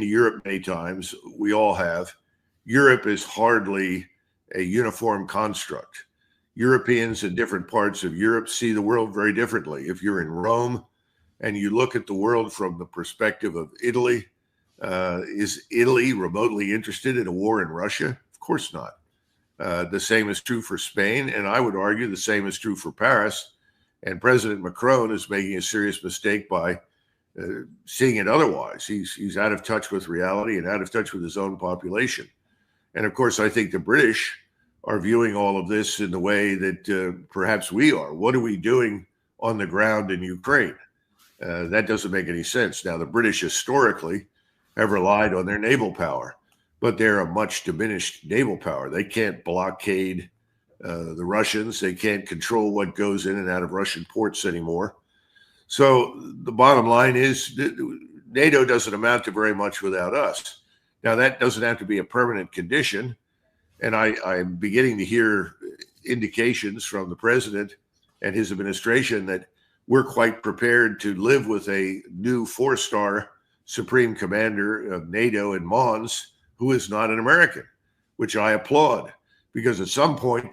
to Europe many times. We all have. Europe is hardly a uniform construct. Europeans in different parts of Europe see the world very differently. If you're in Rome and you look at the world from the perspective of Italy, is Italy remotely interested in a war in Russia? Of course not. The same is true for Spain, and I would argue the same is true for Paris. And President Macron is making a serious mistake by seeing it otherwise. He's out of touch with reality and out of touch with his own population. And of course, I think the British are viewing all of this in the way that perhaps we are. What are we doing on the ground in Ukraine? That doesn't make any sense. Now, the British historically have relied on their naval power, but they're a much diminished naval power. They can't blockade the Russians. They can't control what goes in and out of Russian ports anymore. So the bottom line is NATO doesn't amount to very much without us. Now, that doesn't have to be a permanent condition. And I'm beginning to hear indications from the president and his administration that we're quite prepared to live with a new 4-star supreme commander of NATO in Mons who is not an American, which I applaud, because at some point